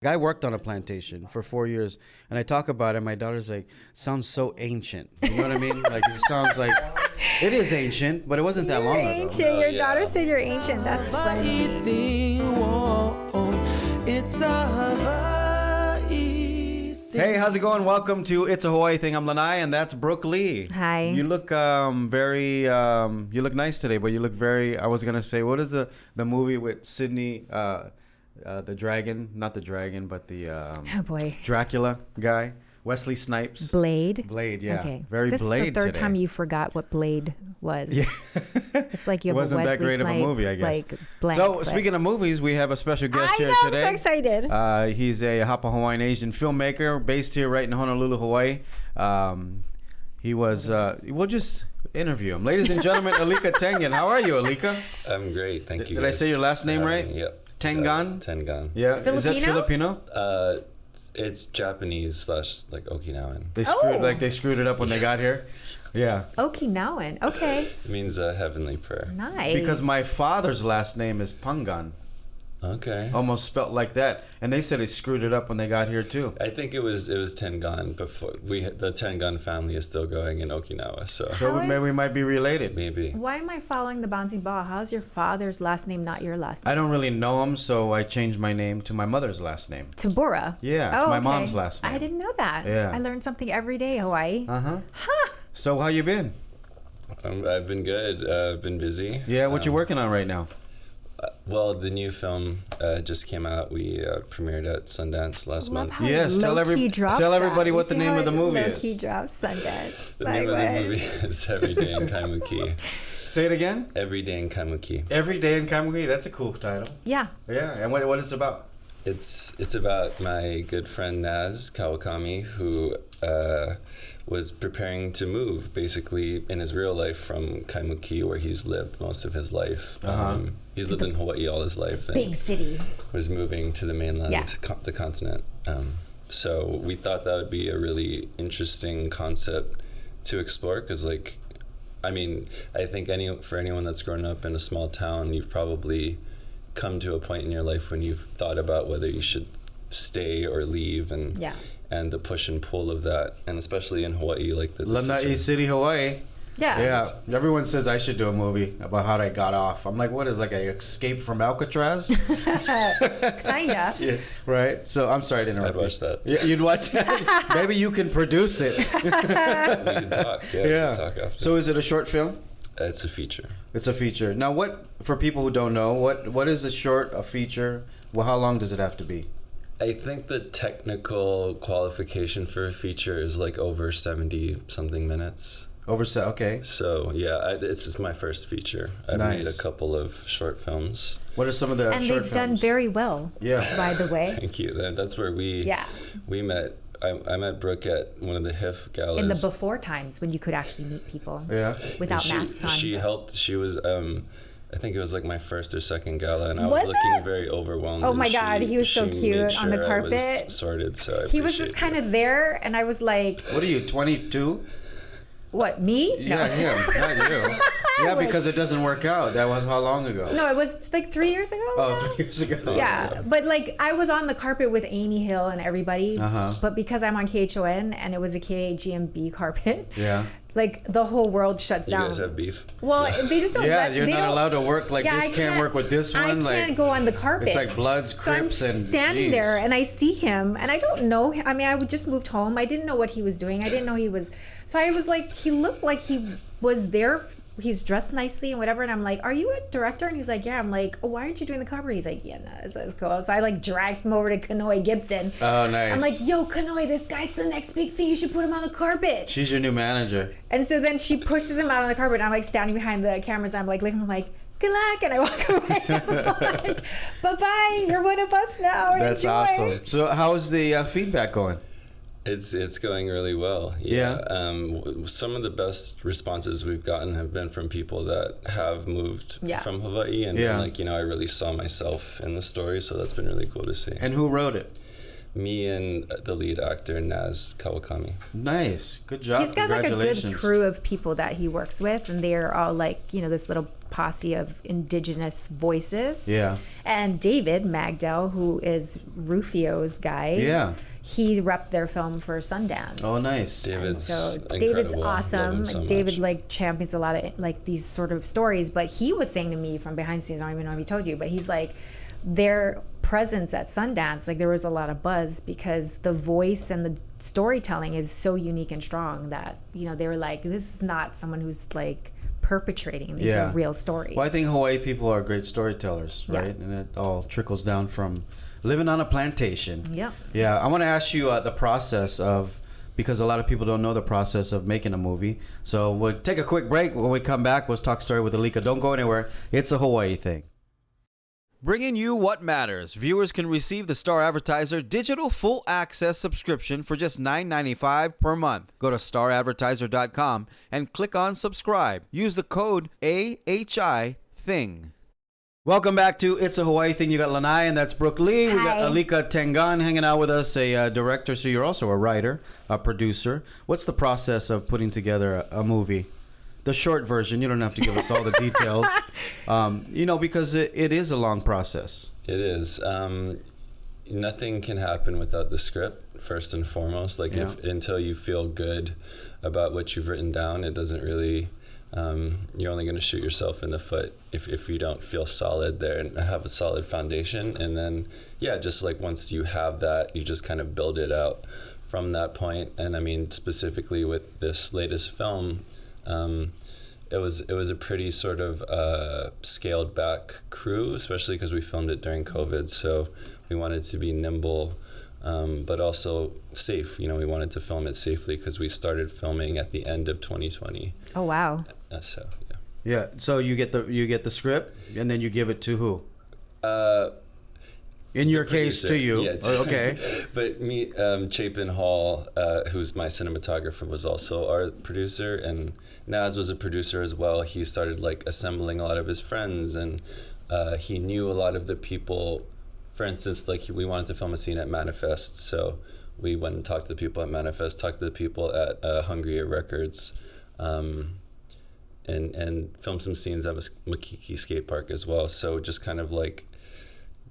I worked on a plantation for 4 years, and I talk about it. My daughter's like, sounds so ancient. You know what I mean? Like, it sounds like, it is ancient, but it wasn't that long ago. Ancient. Your daughter said you're ancient. That's funny. Hey, how's it going? Welcome to It's a Hawaii Thing. I'm Lanai, and that's Brooke Lee. Hi. You look very, you look nice today, but you look very, I was going to say, what is the movie with Sydney, the dragon, not the dragon, but the Oh boy. Dracula guy, Wesley Snipes. Blade. Blade, yeah. Okay. Very this Blade is the third today. time you forgot what Blade was. Yeah. It's like you have Wasn't a Wesley that great Snipe, of a movie, I guess. Like blank. So but- speaking of movies, we have a special guest here I know, today. I'm so excited. He's a Hapa Hawaiian Asian filmmaker based here right in Honolulu, Hawaii. He was, we'll just interview him. Ladies and gentlemen, Alika Tengan. How are you, Alika? I'm great, thank you. Did I say your last name right? Yep. Tengan? Tengan. Yeah. Is that Filipino? Filipino? It's Japanese / like Okinawan. They screwed it up when they got here. Yeah. Okinawan. Okay. It means heavenly prayer. Nice. Because my father's last name is Pangan. Okay. Almost spelt like that. And they said they screwed it up when they got here too. I think it was Tengan before. The Tengan family is still going in Okinawa, so So maybe we might be related. maybe. Why am I following the bouncing ball? How's your father's last name not your last name? I don't really know him, so I changed my name to my mother's last name. Tabora. Yeah, it's my mom's last name. I didn't know that. Yeah. I learned something every day, Hawaii. Uh-huh. Huh. So how you been? I've been good. I've been busy. Yeah, what you working on right now? Well, the new film just came out. We premiered at Sundance last Love month. how Yes, tell low-key drops everybody that. what the You see name how of the it movie low-key is. drops Sundance. The name of the movie is Every Day In Kaimukī. Say it again. Every Day In Kaimukī. Every Day in Kaimuki. That's a cool title. Yeah. Yeah, and what is it about? It's about my good friend Naz Kawakami, who was preparing to move, basically, in his real life from Kaimuki, where he's lived most of his life. He's lived in Hawaii all his life. And Big city. was moving to the mainland, Yeah. the continent. So we thought that would be a really interesting concept to explore, because, like, I mean, I think for anyone that's grown up in a small town, you've probably come to a point in your life when you've thought about whether you should stay or leave, and Yeah. and the push and pull of that, and especially in Hawaii, like the Lanai City, Hawaii. Yeah. Yeah, everyone says I should do a movie about how I got off. I'm like, what is like a escape from Alcatraz? Kinda. Yeah, right. So I'm sorry to interrupt. I'd watch that. Yeah, you'd watch that. Maybe you can produce it. We can talk. Yeah, we can talk after. So is it a short film? It's a feature. It's a feature. Now, what for people who don't know, what is a short, a feature? Well, how long does it have to be? I think the technical qualification for a feature is like over 70 something minutes. Okay. So yeah, it's just my first feature. I've Nice. made a couple of short films. What are some of the And short they've done films? very well, Yeah. by the way. Thank you. That's where we met. I met Brooke at one of the HIF galas. In the before times when you could actually meet people Yeah. without And masks on. She helped. She was. I think it was like my first or second gala, and I Was was looking it? very overwhelmed. Oh and my God, he was so she cute made on the sure I was carpet. sorted, so I He was just kind of there, and I was like, What are you, 22? what, me? Yeah, him, not you. Yeah, because it doesn't work out. That was how long ago? No, it was like 3 years ago. Oh, now? 3 years ago. Yeah, but like I was on the carpet with Amy Hill and everybody, but because I'm on KHON and it was a KGMB carpet, Yeah. like the whole world shuts You down. guys have beef. Well, they just don't. Yeah, let- you're they not don't- allowed to work like Yeah, this. I Can't work with this one. I like can't go on the carpet. It's like Bloods, So I'm Crips, and standing geez. there and I see him and I don't know. I mean, I would just moved home. I didn't know what he was doing. I didn't know he was. So I was like, he looked like he was there. He's dressed nicely and whatever. And I'm like, are you a director? And he's like, yeah. I'm like, oh, why aren't you doing the cover? He's like, yeah, no, that's cool. So I like dragged him over to Ke Nui Gibson. Oh, nice. I'm like, yo, Ke Nui, this guy's the next big thing. You should put him on the carpet. She's your new manager. And so then she pushes him out on the carpet, and I'm like standing behind the cameras. I'm like, leaving. I'm like, good luck, and I walk away. I'm like, bye bye, you're one of us now. That's Enjoy. awesome. So how's the feedback going? It's going really well. Yeah. Some of the best responses we've gotten have been from people that have moved from Hawaii, and Yeah. like, I really saw myself in the story, so that's been really cool to see. And who wrote it? me and the lead actor Naz Kawakami. Nice, good job. He's got like a good crew of people that he works with, and they're all like, you know, this little posse of indigenous voices. Yeah. And David Magdell, who is Rufio's guy. Yeah. He repped their film for Sundance. Oh, nice. David's David's incredible. awesome. Love him so David much. like champions a lot of like these sort of stories. But he was saying to me from behind the scenes, I don't even know if he told you, but he's like, their presence at Sundance, like there was a lot of buzz because the voice and the storytelling is so unique and strong that, you know, they were like, this is not someone who's like perpetrating. These are real stories. Well, I think Hawaii people are great storytellers, right? Yeah. And it all trickles down from living on a plantation. Yeah. Yeah. I want to ask you the process of, because a lot of people don't know the process of making a movie. So we'll take a quick break. When we come back, we'll talk story with Alika. Don't go anywhere. It's a Hawaii thing. Bringing you what matters. Viewers can receive the Star Advertiser digital full access subscription for just $9.95 per month. Go to staradvertiser.com and click on subscribe. Use the code AHI THING. Welcome back to It's a Hawaii Thing. You got Lanai, and that's Brooke Lee. We got Hi. Alika Tengan hanging out with us, a director. So you're also a writer, a producer. What's the process of putting together a movie? The short version. You don't have to give us all the details. You know, because it is a long process. It is. Nothing can happen without the script, first and foremost. Like until you feel good about what you've written down, it doesn't really, you're only going to shoot yourself in the foot if you don't feel solid there and have a solid foundation. And then, just like once you have that, you just kind of build it out from that point. And I mean, specifically with this latest film, it was a pretty sort of scaled back crew, especially because we filmed it during COVID. So we wanted to be nimble, but also safe. You know, we wanted to film it safely because we started filming at the end of 2020. Oh wow. So Yeah. So you get the script, and then you give it to who? In your case, to you. Yeah, Okay. But me, Chapin Hall, who's my cinematographer, was also our producer, and Naz was a producer as well. He started like assembling a lot of his friends, and he knew a lot of the people. For instance, like we wanted to film a scene at Manifest, so we went and talked to the people at Manifest, talked to the people at Hungrier Records, and filmed some scenes at Makiki Skate Park as well. So just kind of like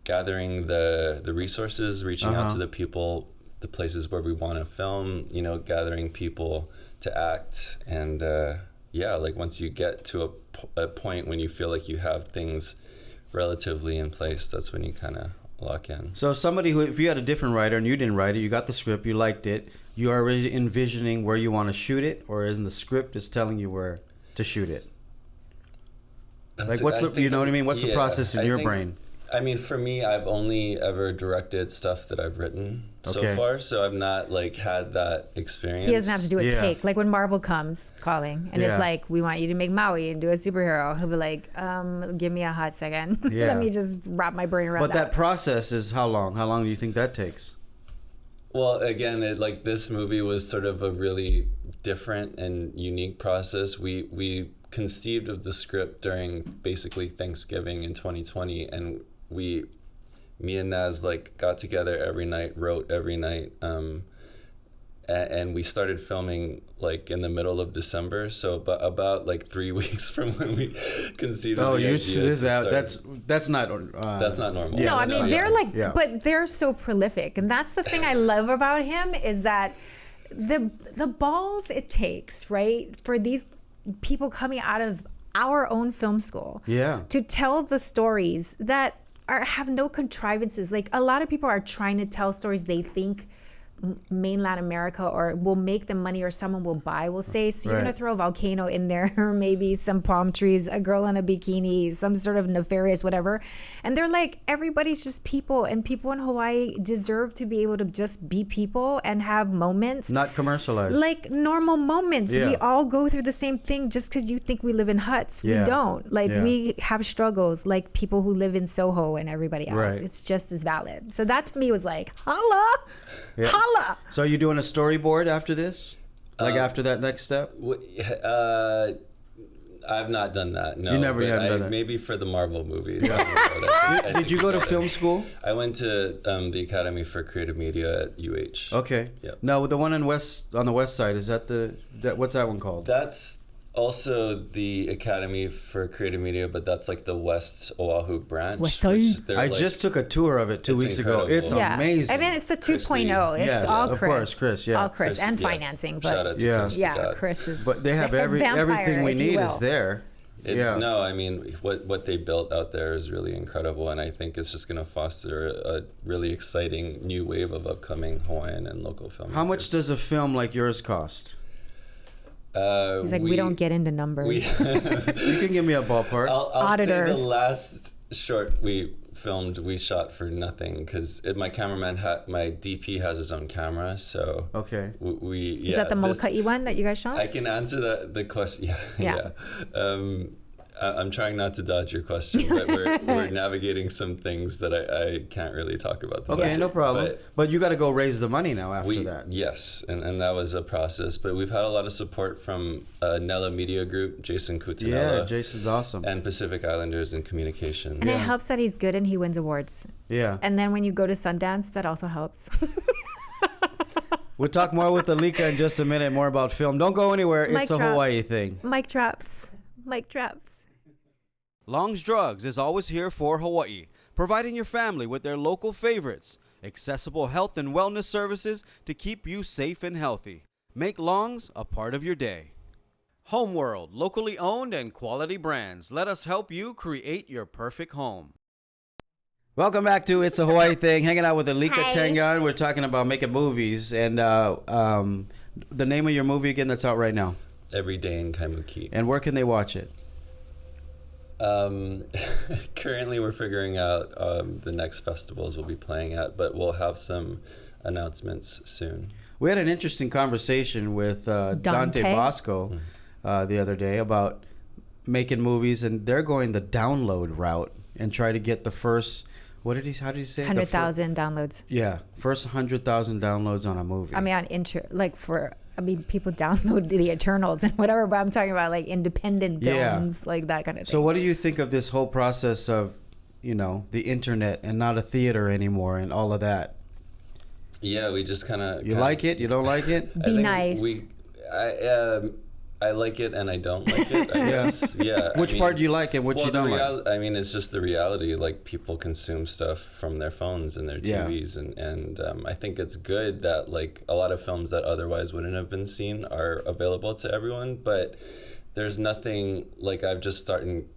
gathering the resources, reaching out to the people, the places where we want to film, you know, gathering people to act. And like once you get to a point when you feel like you have things relatively in place, that's when you kind of lock in. So somebody who, if you had a different writer and you didn't write it, you got the script, you liked it, you are already envisioning where you want to shoot it, or isn't the script is telling you where to shoot it? Like what's the, you know what I mean? What's the process in your brain? I mean, for me, I've only ever directed stuff that I've written so far, so I've not like had that experience. He doesn't have to do a take. Like when Marvel comes calling and it's like, we want you to make Maui and do a superhero. He'll be like, give me a hot second. Let me just wrap my brain around that. But that process is how long? How long do you think that takes? Well, again, like this movie was sort of a really different and unique process. We conceived of the script during basically Thanksgiving in 2020, and me and Naz like got together every night, wrote every night, and we started filming like in the middle of December. So about like 3 weeks from when we conceived of the idea. That's not that's not normal. No, I mean they're but they're so prolific, and that's the thing I love about him is that the balls it takes, right, for these people coming out of our own film school, to tell the stories that have no contrivances. Like a lot of people are trying to tell stories they think mainland America or will make them money or someone will buy will say. So you're gonna throw a volcano in there, or maybe some palm trees, a girl in a bikini, some sort of nefarious whatever. And they're like, everybody's just people, and people in Hawaii deserve to be able to just be people and have moments. Not commercialized. Like normal moments. We all go through the same thing. Just because you think we live in huts, we don't. Like we have struggles like people who live in Soho and everybody else. It's just as valid. So that to me was like, holla! Holla! So are you doing a storyboard after this? Like after that next step? I've not done that. No, You never but have done that. Maybe for the Marvel movies. Did you go to film school? I went to the Academy for Creative Media at UH. Okay. Yep. No, the one on the west side, is that what's that one called? That's also the Academy for Creative Media, but that's like the West Oahu branch. West which Oahu. they're I like- just took a tour of it 2 It's weeks ago. incredible. It's Yeah. amazing. I mean, it's the Chris 2.0. Lee. It's Yes, all of Chris. course, Chris, yeah. All Chris and yeah. financing. Shout But out to Yeah. Chris. the yeah, God. Chris is. But they have the vampire, everything we if you need will. is there. It's Yeah. no, I mean what they built out there is really incredible, and I think it's just going to foster a really exciting new wave of upcoming Hawaiian and local filmmakers. How much does a film like yours cost? He's like, we don't get into numbers. You can give me a ballpark. I'll Auditors. say the last short we filmed, we shot for nothing because my cameraman my DP has his own camera, so Okay. Is that the Moloka'i one that you guys shot? I can answer the question. Yeah, Yeah. yeah. I'm trying not to dodge your question, but we're navigating some things that I can't really talk about. The Okay, budget, no problem. But you got to go raise the money now after that. Yes, and that was a process. But we've had a lot of support from Nella Media Group, Jason Cutinella, Yeah, Jason's awesome. and Pacific Islanders in Communications. And it helps that he's good and he wins awards. Yeah. And then when you go to Sundance, that also helps. We'll talk more with Alika in just a minute, more about film. Don't go anywhere. Mic It's a drops. Hawaii thing. Mic drops. Mic drops. Long's Drugs is always here for Hawaii, providing your family with their local favorites, accessible health and wellness services to keep you safe and healthy. Make Long's a part of your day. Homeworld, locally owned and quality brands. Let us help you create your perfect home. Welcome back to It's a Hawaii Thing. Hanging out with Alika Hi. Tengan. We're talking about making movies. And the name of your movie again that's out right now. Every Day in Kaimukī. And where can they watch it? Currently, we're figuring out the next festivals we'll be playing at, but we'll have some announcements soon. We had an interesting conversation with Dante Bosco the other day about making movies, and they're going the download route and try to get the first. How did he say? 100,000 downloads. Yeah, first 100,000 downloads on a movie. I mean, people download the Eternals and whatever, but I'm talking about like independent films, like that kind of thing. So what do you think of this whole process of, the internet and not a theater anymore and all of that? Yeah, we just kind of. You like it? You don't like it? Be nice. I like it and I don't like it. I guess. Yeah. Which part do you like and what you don't like? I mean, it's just the reality. Like people consume stuff from their phones and their TVs, and I think it's good that like a lot of films that otherwise wouldn't have been seen are available to everyone. But there's nothing like I've just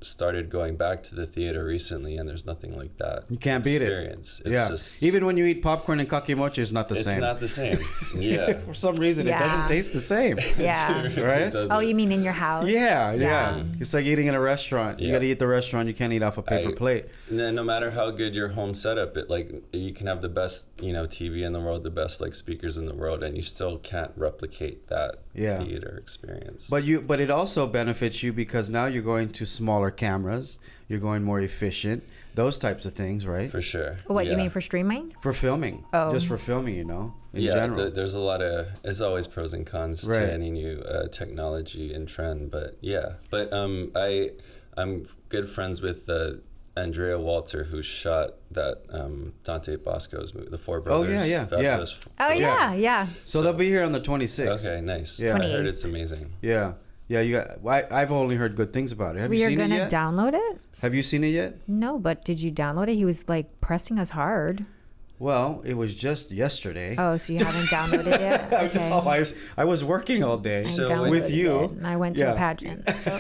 started going back to the theater recently, and there's nothing like that. You can't beat it. It's Yeah. just Even when you eat popcorn and kakimochi, it's not the same. it's not the same. Yeah. For some reason, it Yeah. doesn't taste the same. Yeah. Right? Oh, you mean in your house? Yeah. It's like eating in a restaurant. You Yeah. got to eat the restaurant. You can't eat off a paper plate. And then no matter how good your home setup, you can have the best, TV in the world, the best like speakers in the world, and you still can't replicate that theater experience. But it also benefits you because now you're going to smaller cameras. You're going more efficient. Those types of things, right? For sure. What, you Yeah. mean for streaming? For filming. Oh. Just for filming, in general. There's a lot of, there's always pros and cons Right. to any new technology and trend, but I'm good friends with Andrea Walter, who shot that Dante Bosco's movie, The Four Brothers. yeah. Fabulous Oh, yeah. So they'll be here on the 26th. Okay, nice. Yeah. I 28th. heard it's amazing. Yeah. Yeah, I've only heard good things about it. Have you You're seen it going to yet? download it? Have you seen it yet? No, but did you download it? He was like pressing us hard. Well, it was just yesterday. Oh, so you haven't downloaded it yet? Okay. No, I was working all day So downloaded with you. it, and I went to Yeah. a pageant. So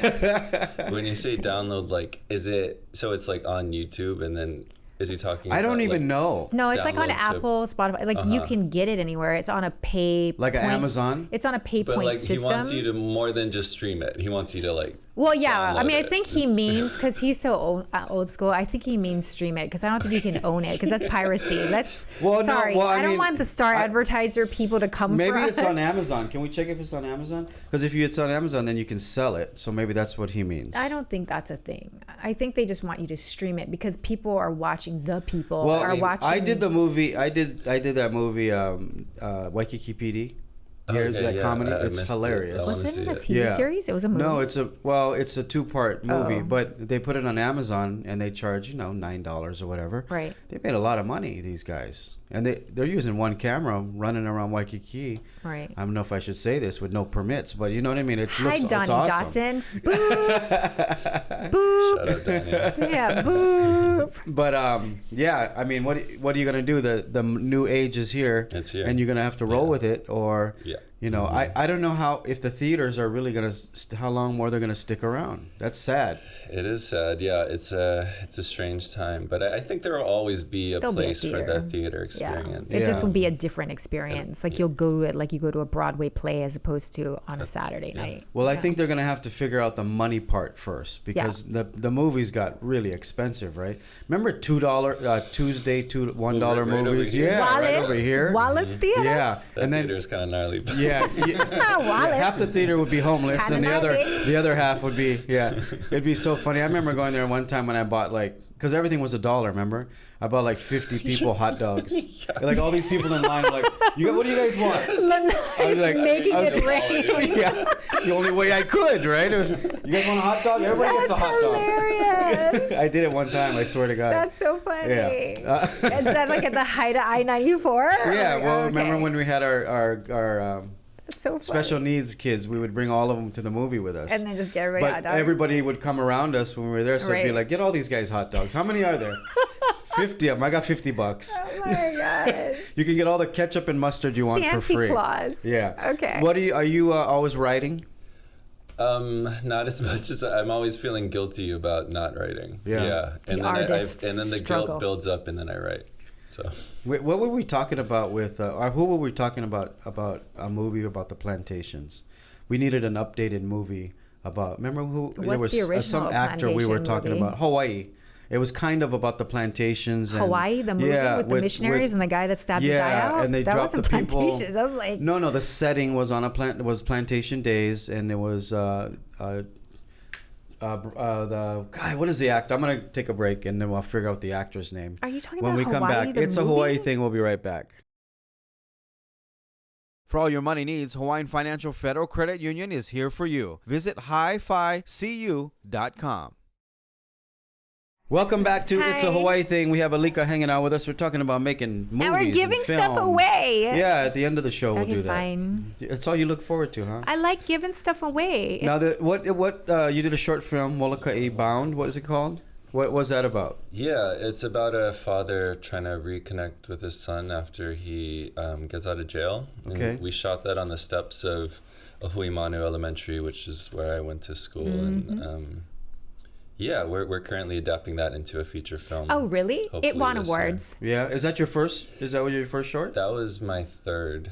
When you say download, like, is it, so it's like on YouTube and then is he talking I don't about, even like, know. no, it's like on Download to- Apple, Spotify. Like you can get it anywhere. It's on a pay Like an point- Amazon? It's on a pay But point like system. he wants you to more than just stream it. He wants you to like. Well, yeah. I download mean, I it. think he means, because he's so old school, I think he means stream it, because I don't think you can own it, because that's piracy. I don't want the star advertiser people to come Maybe for us. it's on Amazon. Can we check if it's on Amazon? Because if it's on Amazon, then you can sell it. So maybe that's what he means. I don't think that's a thing. I think they just want you to stream it, because people are watching. The people Well, are watching. I did the movie. I did that movie, Waikiki PD. That comedy, I it's missed hilarious. it. Was it in a see TV series? It was a movie. No, it's a 2-part movie, Oh. but they put it on Amazon and they charge $9 or whatever. Right. They made a lot of money, these guys, and they're using one camera running around Waikiki. Right. I don't know if I should say this with no permits, but you know what I mean. It's Hi, Donnie it's awesome. Dawson. Boop. Boop. Shout out Donnie. Yeah, boop. But yeah, I mean, what are you gonna do? The new age is here. It's here. and you're gonna have to roll with it, or Yeah. you know, I don't know if the theaters are really gonna how long more they're gonna stick around. That's sad. It is sad. Yeah, it's a strange time, but I think there will always be a There'll be a place for theater. that theater Yeah. experience. It just Yeah. will be a different experience. Like you'll go to it like you go to a Broadway play as opposed to on a Saturday night. Well, I Yeah. think they're gonna have to figure out the money part first, because the movies got really expensive, right? Remember $2 Tuesday $1 Right over movies? here. Yeah, Wallace, right over here. Wallace Theaters. Yeah, That and then theater is kind of gnarly. But yeah, Wallace. half the theater would be homeless, and Kinda the other half would be It'd be so funny. I remember going there one time when I bought because everything was $1. Remember, I bought 50 people hot dogs. Like all these people in line were like, what do you guys want? I was like, making I was it like, rain. Yeah, the only way I could, right? It was, you guys want a hot dog? Everybody gets a hot hilarious. dog. I did it one time. I swear to God. That's so funny. Yeah. Is that like at the height of I-94? Yeah. Well, Okay. remember when we had our That's so funny. special needs kids? We would bring all of them to the movie with us. And then just get everybody hot But dogs. everybody would come around us when we were there, so it'd be Right. like, get all these guys hot dogs. How many are there? 50 of them. I got $50. Oh my god. You can get all the ketchup and mustard you want for free. Santa Claus. Yeah. Okay. What are you always writing? not as much as I'm always feeling guilty about not writing. Yeah. And The then artist and then the struggle. guilt builds up, and then I write. So What were we talking about with, or who were we talking about a movie about the plantations? We needed an updated movie about, remember who? There What's was the original some actor we were plantation talking movie? about. Hawaii. It was kind of about the plantations. And, Hawaii, the movie with the missionaries and the guy that stabbed his eye out? and they that dropped wasn't the people. plantations. I was like, No, the setting was on plantation days, and it was the guy. What is the actor? I'm gonna take a break, and then we'll figure out the actor's name. are you talking When about we Hawaii, come back, the it's a movie? Hawaii thing. We'll be right back. For all your money needs, Hawaiian Financial Federal Credit Union is here for you. Visit hificu.com. Welcome back to It's a Hi. Hawaii Thing. We have Alika hanging out with us. We're talking about making movies And we're giving stuff films. away. Yeah, at the end of the show we'll Okay, do that. fine. That's all you look forward to, huh? I like giving stuff away. Now, It's- what you did a short film, Moloka'i Bound. What is it called? What was that about? yeah, it's about a father trying to reconnect with his son after he gets out of jail. And Okay. we shot that on the steps of Ahuimanu Elementary, which is where I went to school, and yeah, we're currently adapting that into a feature film. oh, really? It Hopefully won this year. awards. Yeah, is that your first short? That was my third.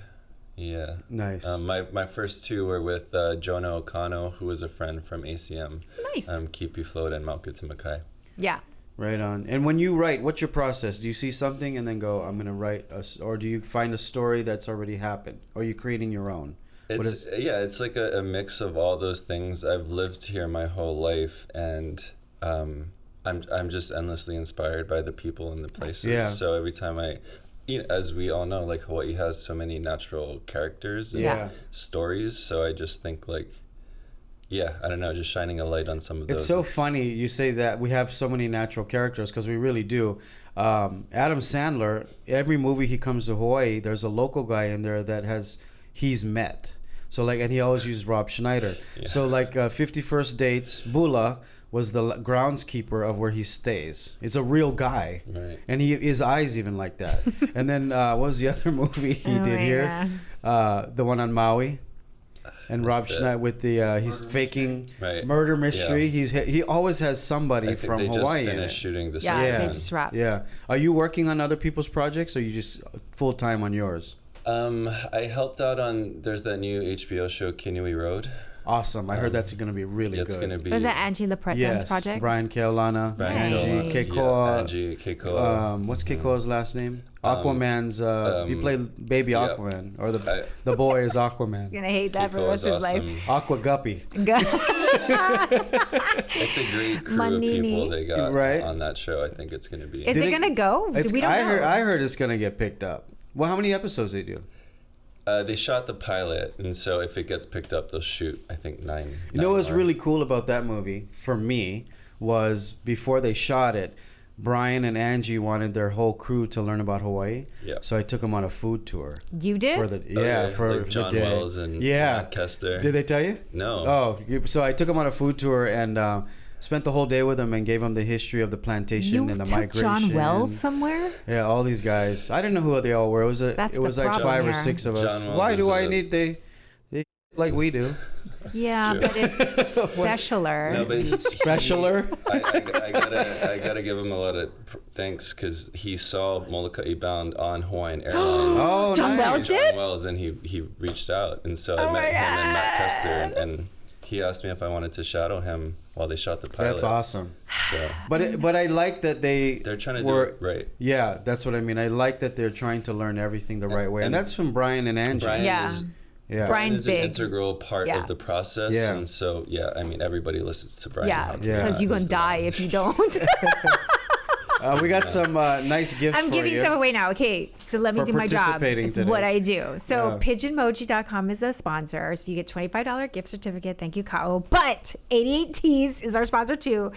Yeah. Nice. My first two were with Jonah Okano, who was a friend from ACM. Nice. Kipi Float and Mauka To Makai. Yeah. Right on. And when you write, what's your process? Do you see something and then go, I'm going to write, or do you find a story that's already happened? Or are you creating your own? It's like a mix of all those things. I've lived here my whole life, and I'm just endlessly inspired by the people and the places. Yeah. So every time as we all know, like Hawaii has so many natural characters and Yeah. stories. So I just think I don't know, just shining a light on some of those. It's so funny you say that we have so many natural characters, because we really do. Adam Sandler, every movie he comes to Hawaii, there's a local guy in there that he's met. So and he always uses Rob Schneider. Yeah. So 51st Dates, Bula was the groundskeeper of where he stays. It's a real guy. Right. And his eyes even like that. And then what was the other movie he Oh did my here? The one on Maui. And Rob that? Schneider with the he's faking Right. murder mystery. Yeah. He always has somebody I think from they Hawaii. just in finished it. shooting the Yeah, second they one. just wrapped. Yeah. Are you working on other people's projects, or are you just full time on yours? I helped out on, there's that new HBO show, Ke Nui Road. Awesome. I heard that's going to be really It's good. going to be... Was that Angie LaPretne's Yes. project? Brian Keolana, Brian Angie, Keolana. Keikoa. Angie, Keikoa. What's Keikoa's last name? Aquaman's. He played Baby yeah. Aquaman, or the boy is Aquaman. Gonna hate that for the rest Keikoa's of his life. awesome. Aqua Guppy. It's a great crew Manini. of people they got Right. on that show. I think it's going to be... Is Did it it- gonna go? We don't know. I heard it's gonna get picked up. Well, how many episodes they do? They shot the pilot, and so if it gets picked up, they'll shoot, I think, 9. You know what's really cool about that movie, for me, was before they shot it, Brian and Angie wanted their whole crew to learn about Hawaii. Yeah. So I took them on a food tour. You did? For the, for like John the day. Wells and Matt Kester. Did they tell you? No. Oh, so I took them on a food tour and spent the whole day with them and gave them the history of the plantation and the migration. John Wells somewhere? Yeah, all these guys. I didn't know who they all were. It was like 5 or 6 of us. Why do I need they like we do? Yeah, but it's specialer. No, but specialer. I gotta give him a lot of thanks because he saw Moloka'i Bound on Hawaiian Airlines. Oh, John Wells did? John Wells, and he reached out, and so I met him and Matt Kester, and he asked me if I wanted to shadow him while they shot the pilot. That's awesome. So, but I like that they're trying to do it right. Yeah, that's what I mean. I like that they're trying to learn everything the right way, and that's from Brian and Angie. Brian is an integral part of the process, and so I mean everybody listens to Brian. Yeah, because you're gonna die if you don't. We got some nice gifts. I'm giving some away now. Okay, so let me do my job. This is what I do. So PigeonMoji.com is a sponsor, so you get $25 gift certificate. Thank you, Kao. But 88 Tees is our sponsor too.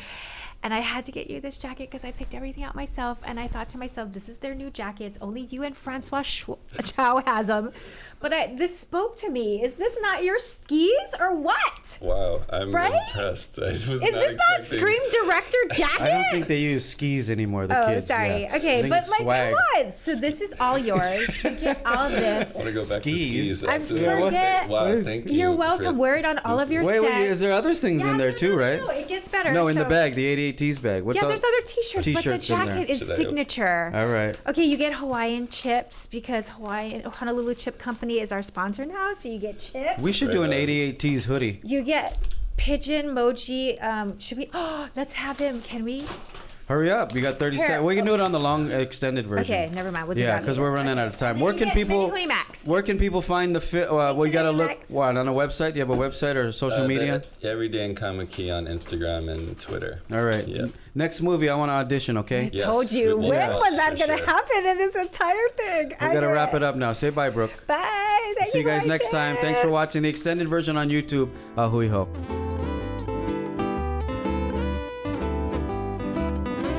And I had to get you this jacket because I picked everything out myself. And I thought to myself, this is their new jackets. Only you and Francois Chow has them. But this spoke to me. Is this not your skis or what? Wow, I'm impressed. Is this not Scream Director jacket? I don't think they use skis anymore, the kids. Oh, sorry. Yeah. Okay, but like, come on. So this is all yours. You get all this. I want to go back to skis. I forget. Wow, thank you. You're welcome. Wear it on all of your sets. Wait, is there other things in there too, right? No, it gets better. No, in the bag, the 88 Tees bag. What's there's other t-shirts, but the jacket is signature. All right. Okay, you get Hawaiian chips because Honolulu Chip Company is our sponsor now, so you get chips. We should do an 88 Tees hoodie. You get Pigeon Moji. Should we? Oh, let's have him. Can we? Hurry up! We got 30 seconds. We can do it on the long extended version. Okay, never mind. We'll do that because we're running out of time. Where can people find the film? Well, you got to look on a website. Do you have a website or social media? Every Day In Kaimukī on Instagram and Twitter. All right. Yeah. Next movie, I want to audition. Okay. I told you. When was that going to happen in this entire thing? We got to wrap it up now. Say bye, Brooke. Bye. See you guys next time. Thanks for watching the extended version on YouTube. Hui ho.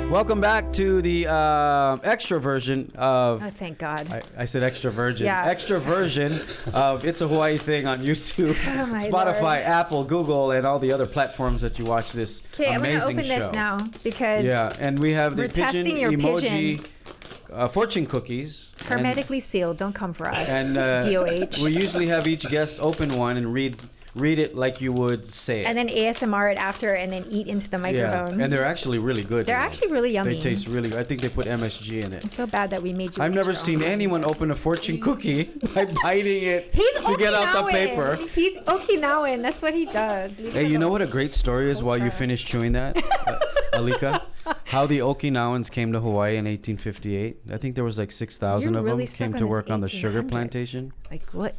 Welcome back to the extra version of... Oh, thank God. I said extra virgin. Yeah. Extra version of It's a Hawaii Thing on YouTube, Spotify, Lord. Apple, Google, and all the other platforms that you watch this amazing show. Okay, I'm going to open this now because... Yeah, and we have the Pigeon emoji pigeon. fortune cookies. Hermetically sealed. Don't come for us. And DOH. We usually have each guest open one and read it like you would say it. And then ASMR it after and then eat into the microphone. Yeah. And they're actually really good. They're actually really yummy. They taste really good. I think they put MSG in it. I feel bad that we made you. I've never seen anyone open a fortune cookie by biting it to get out the paper. He's Okinawan. That's what he does. Hey, you know what a great story is while you finish chewing that, Alika? How the Okinawans came to Hawaii in 1858. I think there was like 6,000 of them came to work on the sugar plantation. Like what?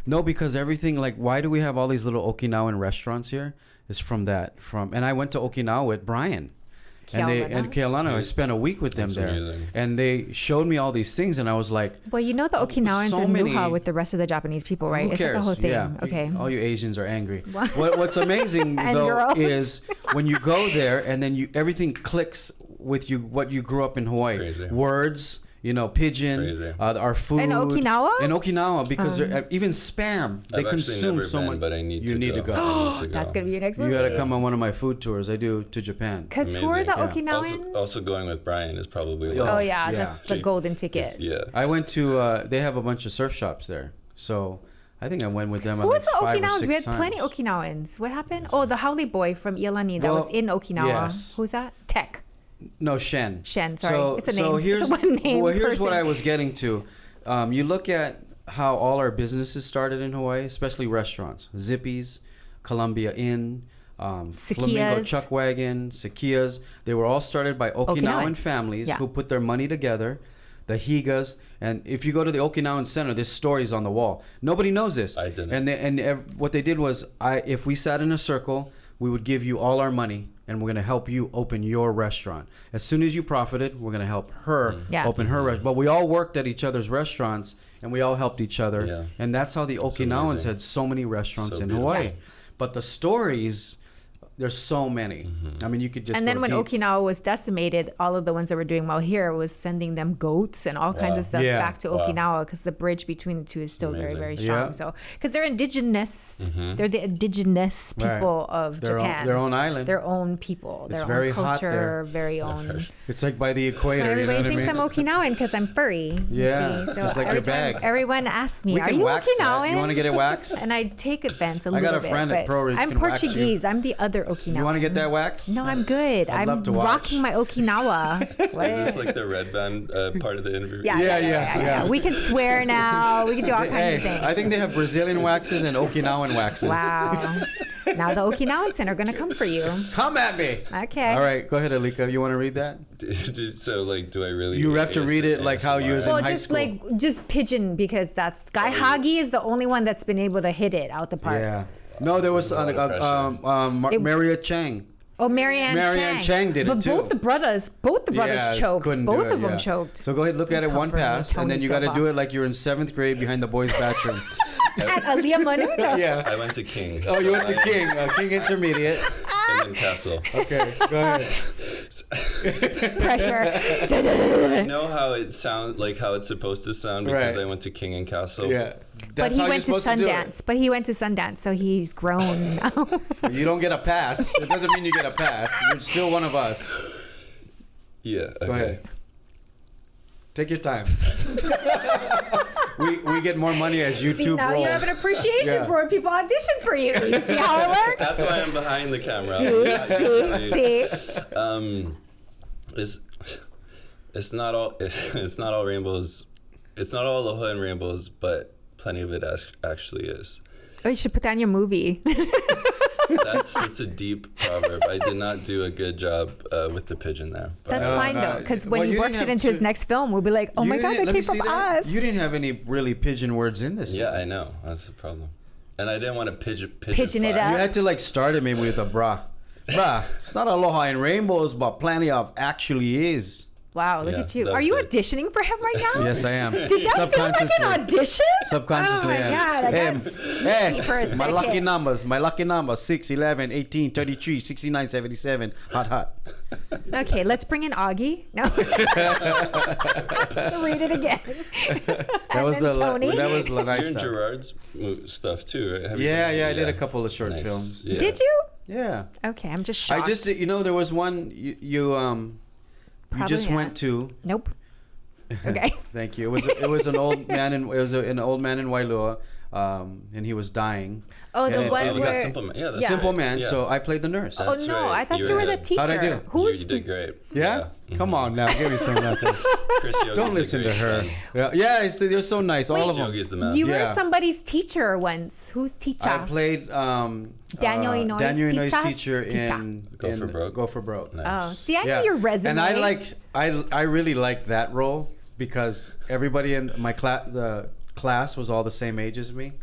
No, because everything, like, why do we have all these little Okinawan restaurants here? It's from that. And I went to Okinawa with Brian. And Kealana. I spent a week with them there. Amazing. And they showed me all these things, and I was like... Well, you know the Okinawans are Nuha with the rest of the Japanese people, right? Who cares? It's like a whole thing. Yeah. Okay. All you Asians are angry. What's amazing, though, is when you go there, and then everything clicks with you, what you grew up in Hawaii. Crazy. Words... pigeon, our food. In Okinawa? In Okinawa, because even Spam, they consume so much. But I need to go. That's going to be your next movie. You got to come on one of my food tours. I do to Japan. Because who are the Okinawans? Also going with Brian is probably... that's the golden ticket. I went to, they have a bunch of surf shops there. So I think I went with them. Who was the Okinawans? We had plenty of Okinawans. What happened? Oh, the Haole boy from Iolani that was in Okinawa. Yes. Who's that? Tech. No, Shen. Sorry. It's a name. So here's, it's a one name here's what I was getting to. You look at how all our businesses started in Hawaii, especially restaurants. Zippy's, Columbia Inn, Flamingo Chuck Wagon, Sakia's. They were all started by Okinawan families who put their money together. The Higas, and if you go to the Okinawan Center, this story's on the wall. Nobody knows this. I didn't. And what they did was, if we sat in a circle, we would give you all our money, and we're going to help you open your restaurant. As soon as you profited, we're going to help her open her restaurant. But we all worked at each other's restaurants and we all helped each other. Yeah. And that's how the Okinawans amazing. had so many restaurants So in beautiful. Hawaii. But the stories, there's so many. I mean, you could just And then go when deep. Okinawa was decimated, all of the ones that were doing well here was sending them goats and all kinds of stuff Yeah. back to Okinawa because the bridge between the two is still very, amazing. very strong. Yeah. So, because they're indigenous, they're the indigenous people of Their Japan. own, their own island. Their own people, It's their very own hot culture, there. very own. It's like by the equator. Everybody you know thinks what I mean? I'm Okinawan because I'm furry. you Yeah, see. So just like every your bag. time everyone asks me, We "Are can you wax that. Okinawan?" You want to get it waxed? And I take offense a I little got a bit. friend at but ProRes I'm can wax you. Portuguese. I'm the other Okinawan. You want to get that waxed? No, I'm good. I'd love I'm to watch. rocking my Okinawa. What Is this like the red band part of the interview? Yeah. We can swear now. We can do all kinds Hey, of things. I think they have Brazilian waxes and Okinawan waxes. Wow. Now the Okinawans are going to come for you. Come at me. Okay. All right, go ahead, Alika. You want to read that? So like, do I really? You have to read it like how you was in Well, high just school. just Pigeon because that's Guy Hagi is the only one that's been able to hit it out the park. Yeah. No, there was There's a lot of pressure. Maria Chang. Oh, Marianne Chang did it but too. both the brothers choked. couldn't do Both it, of them yeah. choked. So go ahead, look at it one Covering pass, and then Tony you got to Silva. do it like you're in 7th grade behind the boys' bathroom. At Aliyah Manu? Yeah. I went to King. Oh, you went to I- King, King Intermediate. and then Castle. Okay, go ahead. Pressure. I know how it sounds like how it's supposed to sound because Right. I went to King and Castle. Yeah. But That's he how went to you're supposed do it. Sundance. But he went to Sundance, so he's grown now. You don't get a pass. It doesn't mean you get a pass. You're still one of us. Yeah. Okay. Go ahead. Take your time. we get more money as YouTube See, now rolls. you have an appreciation Yeah. for when people audition for you. You see how it works? That's why I'm behind the camera. See. It's not all rainbows. It's not all aloha and rainbows, but plenty of it actually is. Oh, you should put that in your movie. That's a deep proverb. I did not do a good job with the pigeon there. But That's No, fine, no. though, because when Well, he you works didn't it have into his to- next film, we'll be like, oh my You God, didn't- that let came me see from that. us. You didn't have any really pigeon words in this. yeah, I know. That's the problem. And I didn't want to Pigeon it fire. up. You had to like start it maybe with a brah. Brah, it's not aloha and rainbows, but plenty of actually is. Wow, look Yeah, at you. that Are was you good. auditioning for him right now? Yes, I am. Did that feel like an audition? Subconsciously, Oh my yeah. God, I got skeevy for a my lucky second. numbers. My lucky numbers. 6, 11, 18, 33, 69, 77. Hot, hot. Okay, let's bring in Augie. No. To read it again. That was And then the Tony. that was the nice You're in stuff. Gerard's stuff too, right? Have you Yeah, done- yeah, I did a couple of short Nice. films. Yeah. Did you? Yeah. Okay, I'm just shocked. I just, there was one you Probably just not. went to. Nope. Okay. Thank you. It was an old man in an old man in Wailua, and he was dying. Oh, the And one Oh, was that where- Simple Man? Yeah, that's Yeah. Simple right. man. Yeah. So I played the nurse. Oh That's no, right. I thought You you were were the good. teacher. How'd I do? Who's You did great. Yeah? Come on now, give me some of that. Chris Yogi's Don't a listen to great her. friend. Yeah, they're so nice, all Wait, of them. Yogi's the man. You Yeah. were somebody's teacher once. Who's teacher? I played Daniel Inoi's Daniel Inoi's teacher? teacher Teacher. in Go for Broke. Go for Broke. Oh, Nice. see, I know your resume. And I really liked that role because everybody in my the class was all the same age as me.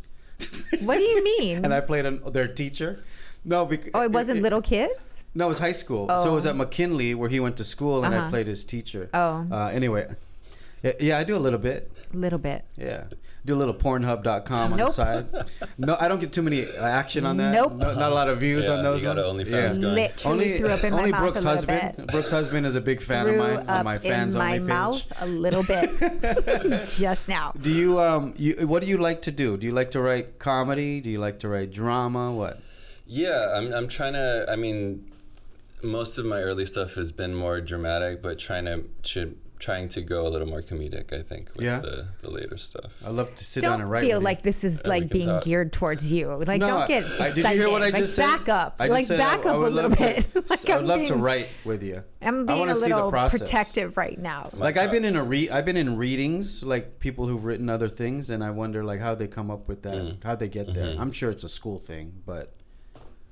What do you mean? And I played their teacher. No, because Oh, it wasn't little kids? No, it was high school. So it was Oh. at McKinley where he went to school, and I Uh-huh. played his teacher. Oh. Anyway, yeah, I do a little bit. Little bit. Yeah, do a little Pornhub.com on the Nope. side. No, I don't get too many action on that. Nope. No, not a lot of views Yeah, on those. you got an ones. OnlyFans going. Literally threw up in my mouth Brooks' a little husband. bit. Brooks' husband is a big fan of Threw mine up on my fans in my only mouth page. a little bit. Just now. Do you what do you like to do? Do you like to write comedy? Do you like to write drama? What? Yeah, I'm trying to. I mean, most of my early stuff has been more dramatic, but trying to go a little more comedic. I think with Yeah. the later stuff. I love to sit down and Don't write. feel with you. like this is we like can being talk. geared towards you. Like, No, don't get did excited. you hear what I like, just said? back up. I just Like, said back I up a would little love bit. To, Like, I would love to being- write with you. I'm I being wanna a see the little process. protective right now. Like I've been in readings, like people who've written other things, and I wonder like how they come up with that, how they get there. I'm sure it's a school thing, but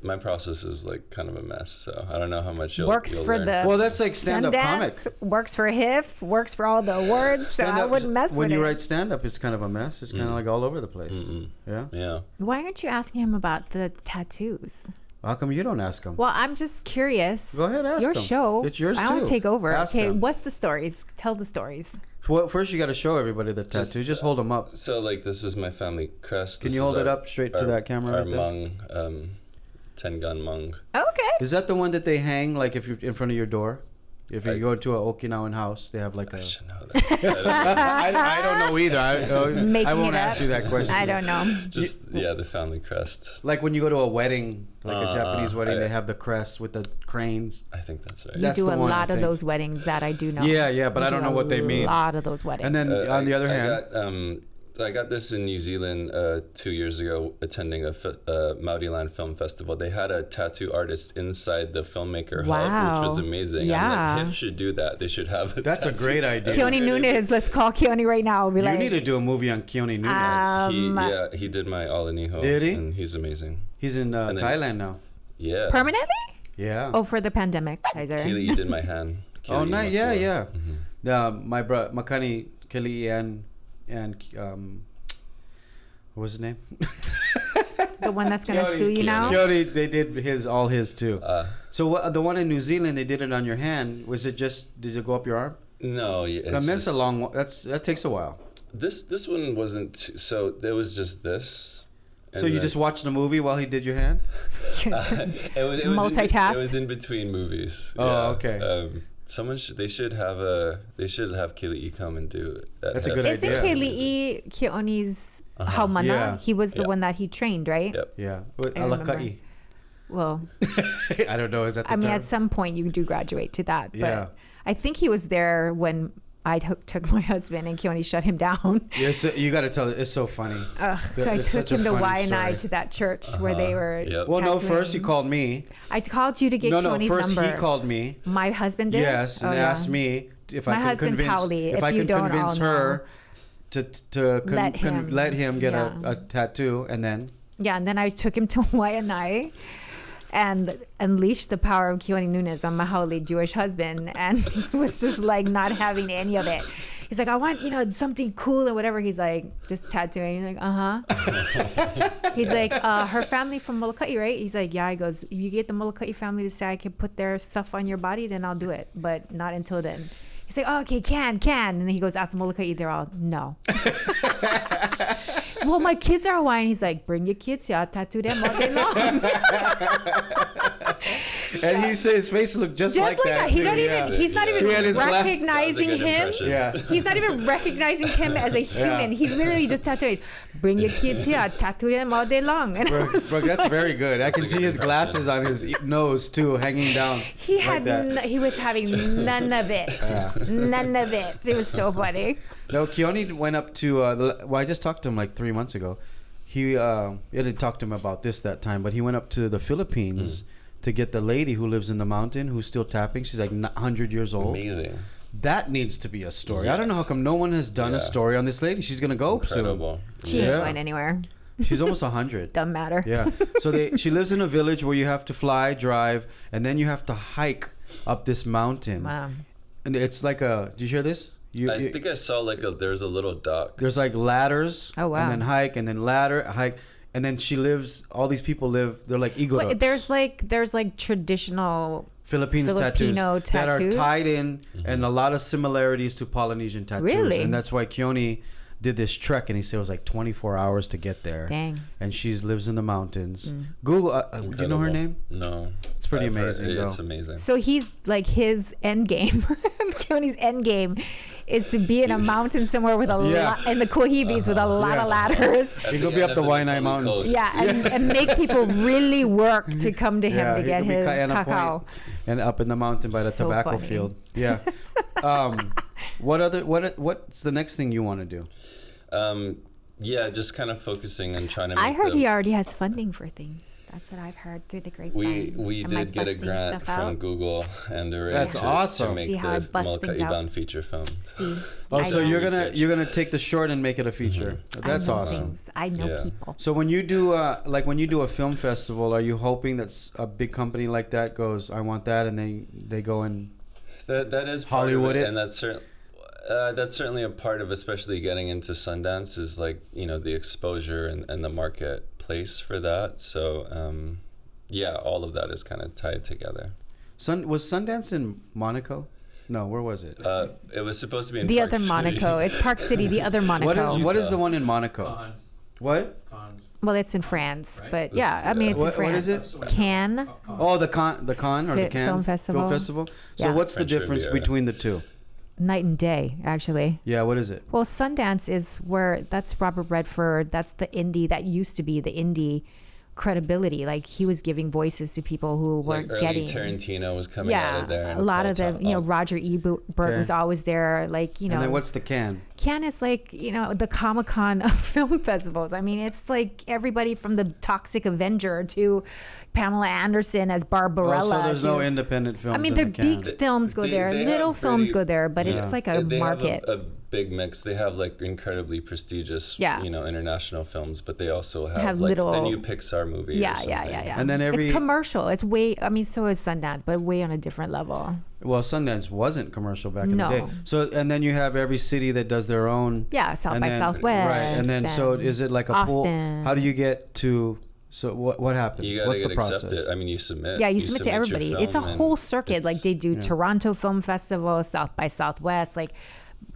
My process is like kind of a mess, so I don't know how much Works you'll for learn. the well, that's like stand-up comic. Sundance, works for HIF, works for all the awards, so I Stand-up- wouldn't mess when with you it. write stand-up, it's kind of a mess. It's kind of like all over the place. Yeah. Yeah. Why aren't you asking him about the tattoos? How come you don't ask them? Well, I'm just curious. Go ahead, ask your them. show. It's yours I want too. to take over. Ask Okay, them. what's the stories? Tell the stories. Well, first you got to show everybody the tattoo. Just hold them up. So like this is my family crest. Can This you is hold it our- up straight to that camera Our right there? Hmong, Tengan Hmong. Okay. Is that the one that they hang like if you're in front of your door? If you I- go to an Okinawan house, they have like a. I should know that. I don't know either. I Making won't it ask up. you that question. I don't know. Just yeah, the family crest. Like when you go to a wedding, like a Japanese wedding, I- they have the crest with the cranes. I think that's right. You That's do the a one, I lot of think. those weddings that I do know. Yeah, but You I don't do know what they mean. A lot of those weddings. And then on the other hand, I got this in New Zealand 2 years ago, attending a Maori Land Film Festival. They had a tattoo artist inside the filmmaker hub, which was amazing. Yeah. I'm like, HIF should do that. They should have a that's a tattoo. great idea. Keone Nunes, let's call Keone right now. Be You like, need to do a movie on Keone Nunes. He did my Alaniho. Did he? And he's amazing. He's in then- Thailand now. Yeah. permanently? Yeah. Oh, for the pandemic, Kaiser. Keely did my hand. Oh, Keely nice. Makua. Yeah. Mhm. My brother Makani Kelly and what was his name? The one that's gonna Keone. sue you now. Keone, they did all his too. Uh, So the one in New Zealand, they did it on your hand. Was it just? Did it go up your arm? no, I it's mean, it's a just- long. That takes a while. This one wasn't. So there was just this. So you just watched the movie while he did your hand? it was Multitask. It was in between movies. Oh, okay. They should have Kili'i come and do that. That's a good Isn't idea. Keli'i Keone's haumana? Yeah. He was the Yep. one that he trained, right? Yep. Yeah. With I remember. Alaka'i. Well, I don't know. Is that the I mean, term? at some point you do graduate to that. But Yeah. I think he was there when I took my husband and Keone shut him down. Yes, you got to tell it. It's so funny. I It's took such a him to funny Y&I story. to that church where they were. Yep. Well, no. tattooing. First, you called me. I called you to get No, Keone's first number. he called me. My husband did. Yes, and Oh, yeah. asked me if My I could husband's convince Howley, if if I you could don't convince all her to Let him. get Yeah. a tattoo, and then Yeah, and then I took him to Y&I and unleashed the power of Keone Nunes on my holy Jewish husband, and he was just like not having any of it. He's like, I want, something cool or whatever. He's like, just tattooing. He's like, He's like, her family from Moloka'i, right? He's like, yeah. He goes, if you get the Moloka'i family to say I can put their stuff on your body, then I'll do it, but not until then. He's like, oh, okay, can. And then he goes, ask the Moloka'i, they're all, no. Well, my kids are Hawaiian. He's like, bring your kids here, I'll tattoo them all day long. and he said his face looked just like that. He's too, not yeah. even. He's not even He had his recognizing That was a good him. impression. Yeah. He's not even recognizing him as a human. He's literally just tattooing. Bring your kids here, tattoo them all day long. And I Bro, was that's like- very good. I can a see good his impression. glasses on his nose too, hanging down. He like had. that. He was having none of it. None of it. It was so funny. No, Keone went up to. I just talked to him like 3 months ago. I didn't talk to him about this that time, but he went up to the Philippines to get the lady who lives in the mountain who's still tapping. She's like 100 years old. Amazing. That needs to be a story. I don't know how come no one has done a Yeah. story on this lady. She's gonna go Incredible. She Yeah. ain't going anywhere. soon. She's almost 100. Doesn't matter. Yeah. So she lives in a village where you have to fly, drive, and then you have to hike up this mountain. Wow. And it's like a. Did you hear this? I think I saw there's a little dock. There's like ladders. Oh, wow. And then hike, and then ladder, hike, and then she lives. All these people live. They're like igorots. But there's like traditional. Filipino Filipino tattoos that are tattoos? tied in, and a lot of similarities to Polynesian tattoos. Really? And that's why Keone did this trek, and he said it was like 24 hours to get there. Dang. And she lives in the mountains. Google. Do you know her Incredible. name? No. It's pretty I've heard- amazing, It's though. amazing. So he's like his end game. Keone's end game is to be in a mountain somewhere with a Yeah. lot in the Cohibis with a lot Yeah. of ladders. At You the go be end up the of Waianae Holy Mountains. Coast. Yeah, and make people really work to come to him to he get could be his Kaiana cacao. Point and up in the mountain by the So tobacco funny. field. Yeah. What's the next thing you want to do? Yeah, just kind of focusing and trying to make I heard them- he already has funding for things. That's what I've heard through the grapevine. We Am I did get a busting grant stuff from out? Google and Array That's to awesome. make See how I the bust things Moloka'i out. Bound feature film. See, Oh, I so know. you're gonna take the short and make it a feature. That's I know awesome. things. I know Yeah. people. So when you do when you do a film festival, are you hoping that a big company like that goes, I want that, and they go and That is part Hollywood of it? it, and that's certainly a part of, especially getting into Sundance, is like the exposure and the marketplace for that. So yeah, all of that is kind of tied together. Was Sundance in Monaco? No, where was it? It was supposed to be in The Park other City. Monaco. It's Park City, the other Monaco. What is the one in Monaco? Cons. What? Cons. Well, it's in France, Right? but yeah, I mean, it's in What France. is it? Cannes. Oh, the con or the Cannes Film Festival. So Yeah. what's the French difference Riviera. between the two? Night and day, actually. Yeah, what is it? Well, Sundance is where that's Robert Redford. That's the indie that used to be the indie credibility. Like he was giving voices to people who weren't Like early getting. Tarantino was coming out of there. Yeah, and a lot all of them. time- You know, oh, Roger Ebert Okay. was always there. Like And then what's the Cannes? Cannes is like, you know, the Comic-Con of film festivals. I mean, it's like everybody from the Toxic Avenger to Pamela Anderson as Barbarella. Oh, so there's to, no independent films. I mean, in the the Cannes. big films go They- there, they little have films pretty- go there, but Yeah. it's like a they market. have a big mix. They have like incredibly prestigious, Yeah. you know, international films, but they also have, Have like little- the new Pixar movie. Yeah, or something. yeah. And then every it's commercial. It's way. I mean, so is Sundance, but way on a different level. well, Sundance wasn't commercial back in the No. day. So and then you have every city that does their own. Yeah, South and by then- Southwest. Right, and then so is it like a pool? Austin. How do you get to? So what happens? You gotta What's get the process? accepted. I mean, you submit. Yeah, you submit to your everybody. It's a film and whole circuit. Like they do yeah. Toronto Film Festival, South by Southwest. Like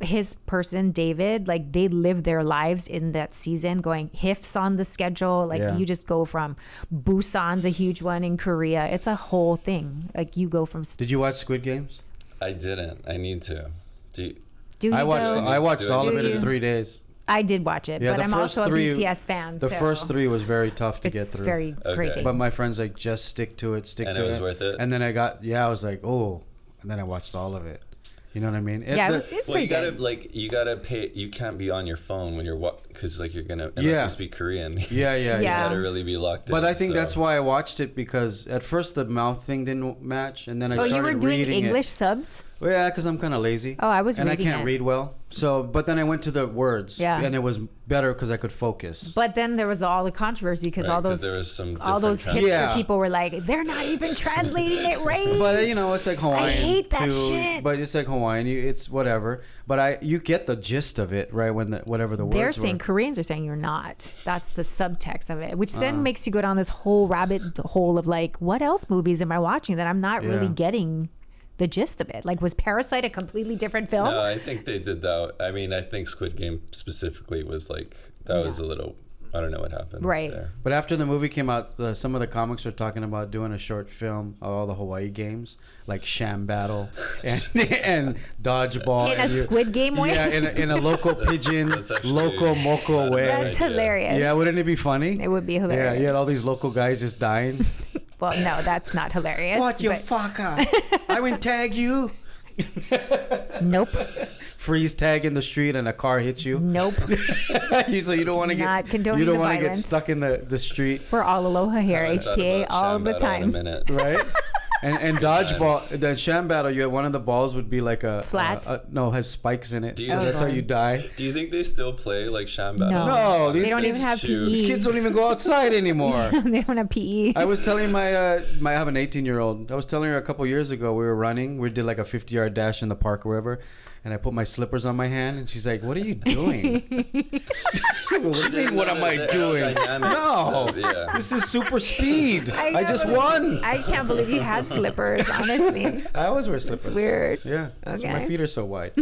his person, David, like they live their lives in that season going HIF's on the schedule. Like Yeah. you just go from Busan's a huge one in Korea. It's a whole thing. Like you go from Did you watch Squid Games? I didn't. I need to. Do you, do you I watched. go? I watched all of Do it you? in 3 days. I did watch it, Yeah, but the I'm first also three- a BTS fan. The so first 3 was very tough to get it's through. very Okay. crazy. But my friend's like, just stick to it, And to it was worth it? And then I was like, oh, and then I watched all of it. You know what I mean? yeah, The- it's well, pretty you gotta good. you gotta pay. You can't be on your phone when you're because like you're gonna unless Yeah. you speak Korean. yeah. You Yeah. gotta really be locked in. But I think so. that's why I watched it, because at first the mouth thing didn't match, and then I Oh, started you were doing reading English it. subs? Well, yeah, because I'm kind of lazy. Oh, I was and reading I can't it. read well. So, but then I went to the words, Yeah. and it was better because I could focus. But then there was all the controversy because Right, all 'cause those there was some all those different hipster Yeah. people were like, they're not even translating it right. But you know, it's like Hawaiian. I hate that too, shit. But it's like Hawaiian. It's whatever. But you get the gist of it, right? When whatever the They're words saying were. Koreans are saying you're not. That's the subtext of it, which then Uh-huh. makes you go down this whole rabbit hole of like, what else movies am I watching that I'm not really Yeah. getting the gist of it? Like, was Parasite a completely different film? No, I think they did that. I mean, I think Squid Game specifically was like that was a little. I don't know what happened. Right. There. But after the movie came out, some of the comics are talking about doing a short film of all the Hawaii games, like Sham Battle and Dodgeball. In a and Squid Game way? Yeah, in a local pigeon, that's actually local moco not a way. bad That's idea. hilarious. Yeah, wouldn't it be funny? It would be Yeah, hilarious. you had all these local guys just dying. Well, no, that's not hilarious. What, you but- fucker? I went tag you. Nope. Freeze tag in the street and a car hits you. Nope. So you don't want to not get condoning you don't the want to get violence. stuck in the street, We're all aloha here, I thought HTA, about all Sham the Battle in a time. minute. right? And dodgeball, the Sham Battle, you had one of the balls would be like a Flat? no, has spikes in it. Do you So think- that's how you die. Do you think they still play like Sham Battle? No. No, They these don't kids, even have shoot. PE. these kids don't even go outside anymore. They don't have PE. I was telling my I have an 18-year-old. I was telling her a couple years ago we were running. We did like a 50-yard dash in the park or wherever. And I put my slippers on my hand, and she's like, "What are you doing?" What do you mean, what am I doing? No, Yeah. this is super speed. I can't just believe- won. I can't believe you had slippers, honestly. I always wear slippers. weird. Yeah, that's why my Okay. feet are so wide.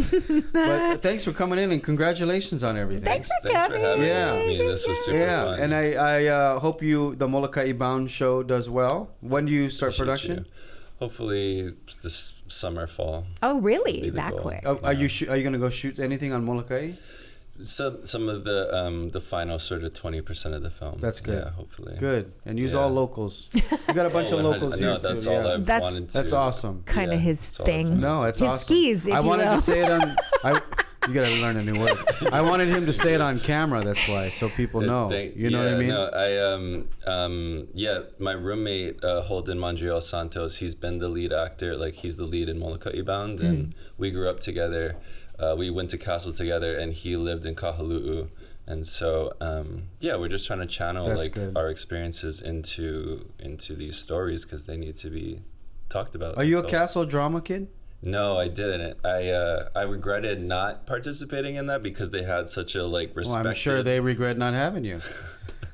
But thanks for coming in, and congratulations on everything. Thanks for Thanks for coming. having Yeah. me. This was super Yeah, fun. and I hope the Moloka'i Bound show does well. When do you start Appreciate production? you. Hopefully this summer, fall. Oh, Be really? the That goal. quick? Are you gonna go shoot anything on Moloka'i? Some of the final sort of 20% of the film. That's good. Yeah, hopefully. Good, and use Yeah. all locals. You got a bunch of 100 locals No, here that's too. all yeah. I've That's- wanted to. That's awesome. Kind of Yeah, his that's all I've thing. wanted No, to it's His awesome. skis, if I you wanted will. to say it on. You gotta learn a new word. I wanted him to say it on camera. That's why, so people know. You know what I mean? No, my roommate Holden Montreal Santos. He's been the lead actor. Like he's the lead in Moloka'i Bound, and we grew up together. We went to Castle together, and he lived in Kahaluu. And so, we're just trying to channel That's like good. our experiences into these stories because they need to be talked about. Are you a told. Castle drama kid? No, I didn't. I regretted not participating in that because they had such a like Well, respected. I'm sure they regret not having you.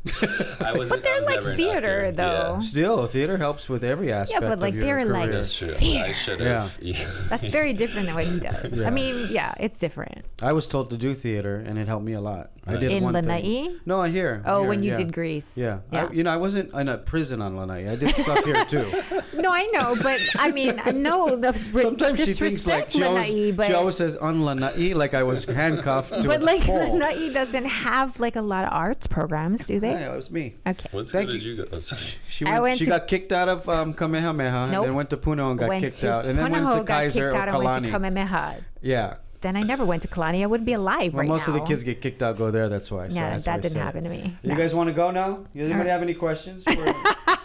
But they're like theater, though. Yeah. Still, theater helps with every aspect. Yeah, but like of your they're career. like That's true. theater. I should have. Yeah. That's very different than what he does. Yeah. I mean, yeah, it's different. I was told to do theater, and it helped me a lot. I did In one Lanai? thing. No, here. Oh, here, when you yeah. did Greece. Yeah. Yeah. I wasn't in a prison on Lanai. I did stuff here too. No, I know, but I mean, no, the Sometimes she thinks like Lanai, but she always says on Lanai like I was handcuffed to but a like pole. Lanai doesn't have like a lot of arts programs, do they? Yeah, it was me. Okay. What school Thank did you go? Oh, sorry. She I went she to- got kicked out of Kamehameha, Nope. then went to Puno and got went kicked to out, and then went to Punahou, got Kaiser or kicked out, and went to Kalani. Kamehameha. Yeah. Then I never went to Kalani. I wouldn't be alive Well, right most now. of the kids get kicked out, go there. That's why. So Yeah, that's why I that didn't said happen it. to me. You No. guys want to go now? Does anybody have any questions for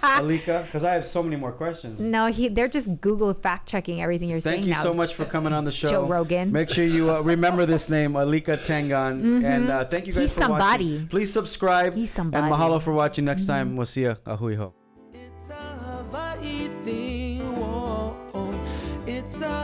Alika? Because I have so many more questions. No, they're just Google fact checking everything you're saying Thank you now. so much for coming on the show. Joe Rogan. Make sure you remember this name, Alika Tengan. And thank you guys He's for somebody. watching. Please subscribe. He's somebody. And mahalo for watching. Next time, we'll see you. Ahui ho. It's a Hawaii thing. Whoa, it's a